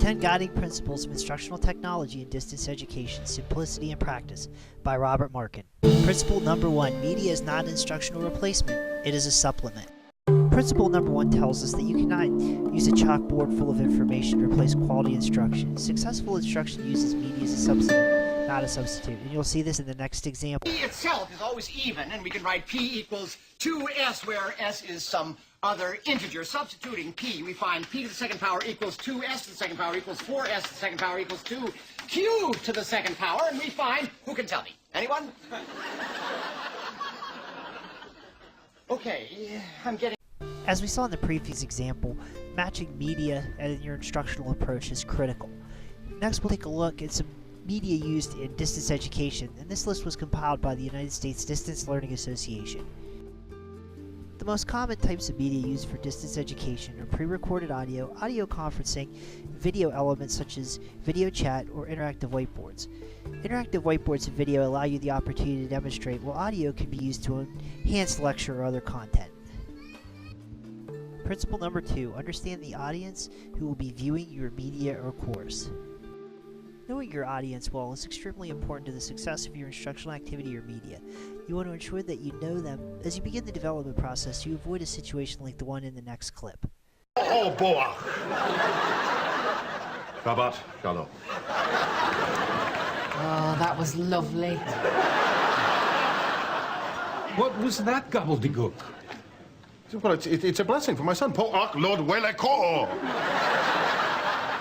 10 Guiding Principles of Instructional Technology in Distance Education, Simplicity and Practice by Robert Markin. Principle number 1, media is not an instructional replacement, it is a supplement. Principle number 1 tells us that you cannot use a chalkboard full of information to replace quality instruction. Successful instruction uses media as a substitute, not a substitute, and you'll see this in the next example. P itself is always even, and we can write P equals 2s, where s is some other integer. Substituting P, we find P to the second power equals 2s to the second power equals 4s to the second power equals 2 q to the second power, and we find, who can tell me? Anyone? Okay, I'm getting... As we saw in the previous example, matching media in your instructional approach is critical. Next, we'll take a look at some media used in distance education, and this list was compiled by the United States Distance Learning Association. The most common types of media used for distance education are pre-recorded audio, audio conferencing, video elements such as video chat or interactive whiteboards. Interactive whiteboards and video allow you the opportunity to demonstrate, while audio can be used to enhance lecture or other content. Principle number 2, understand the audience who will be viewing your media or course. Knowing your audience well is extremely important to the success of your instructional activity or media. You want to ensure that you know them. As you begin the development process, you avoid a situation like the one in the next clip. Oh, boy! Shabbat Shalom. Oh, that was lovely. What was that gobbledygook? Well, it's a blessing for my son. Po'ak Lord Weleko.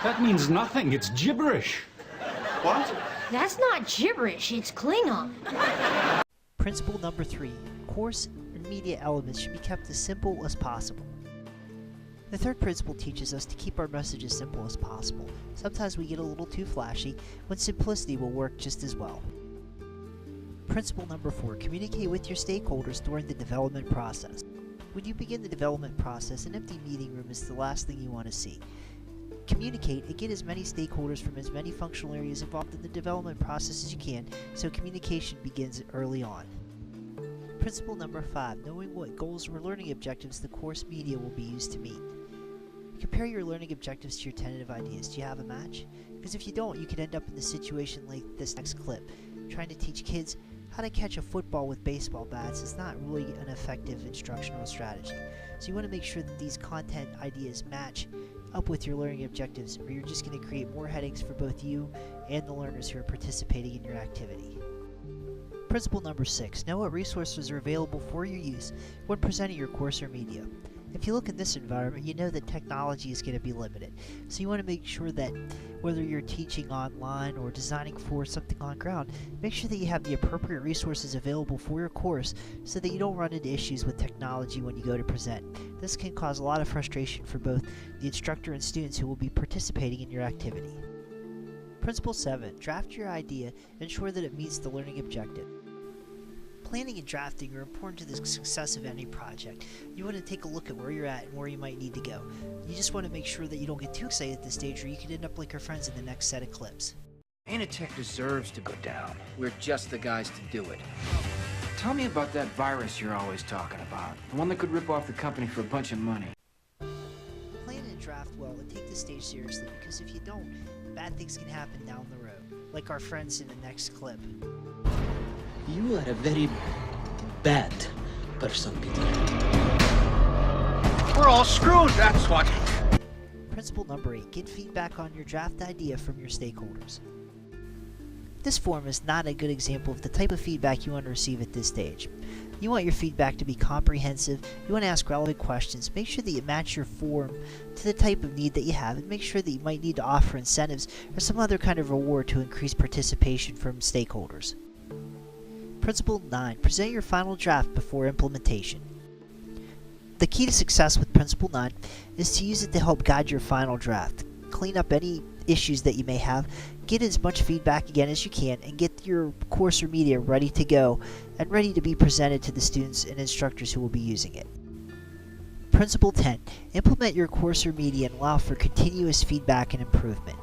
That means nothing. It's gibberish. What? That's not gibberish, it's Klingon. Principle number 3, course and media elements should be kept as simple as possible. The third principle teaches us to keep our message as simple as possible. Sometimes we get a little too flashy, when simplicity will work just as well. Principle number 4, communicate with your stakeholders during the development process. When you begin the development process, an empty meeting room is the last thing you want to see. Communicate and get as many stakeholders from as many functional areas involved in the development process as you can, so communication begins early on. Principle number 5, knowing what goals or learning objectives the course media will be used to meet. Compare your learning objectives to your tentative ideas. Do you have a match? Because if you don't, you could end up in the situation like this next clip. Trying to teach kids how to catch a football with baseball bats is not really an effective instructional strategy. So you want to make sure that these content ideas match up with your learning objectives, or you're just going to create more headaches for both you and the learners who are participating in your activity. Principle number 6, know what resources are available for your use when presenting your course or media. If you look in this environment, you know that technology is going to be limited, so you want to make sure that whether you're teaching online or designing for something on ground, make sure that you have the appropriate resources available for your course so that you don't run into issues with technology when you go to present. This can cause a lot of frustration for both the instructor and students who will be participating in your activity. Principle 7, draft your idea and ensure that it meets the learning objective. Planning and drafting are important to the success of any project. You want to take a look at where you're at and where you might need to go. You just want to make sure that you don't get too excited at this stage, or you could end up like our friends in the next set of clips. Anatech deserves to go down. We're just the guys to do it. Tell me about that virus you're always talking about. The one that could rip off the company for a bunch of money. Plan and draft well and take the stage seriously, because if you don't, bad things can happen down the road, like our friends in the next clip. You are a very bad person, Peter. We're all screwed, that's what. Principle number 8, get feedback on your draft idea from your stakeholders. This form is not a good example of the type of feedback you want to receive at this stage. You want your feedback to be comprehensive, you want to ask relevant questions, make sure that you match your form to the type of need that you have, and make sure that you might need to offer incentives or some other kind of reward to increase participation from stakeholders. Principle 9, present your final draft before implementation. The key to success with Principle 9 is to use it to help guide your final draft. Clean up any issues that you may have, get as much feedback again as you can, and get your course or media ready to go and ready to be presented to the students and instructors who will be using it. Principle 10, implement your course or media and allow for continuous feedback and improvement.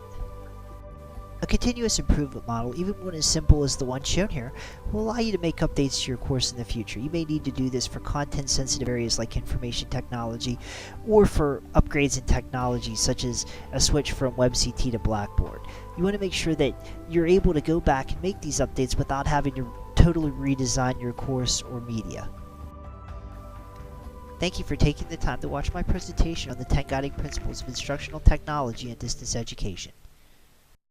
A continuous improvement model, even one as simple as the one shown here, will allow you to make updates to your course in the future. You may need to do this for content-sensitive areas like information technology, or for upgrades in technology such as a switch from WebCT to Blackboard. You want to make sure that you're able to go back and make these updates without having to totally redesign your course or media. Thank you for taking the time to watch my presentation on the 10 guiding principles of instructional technology and distance education.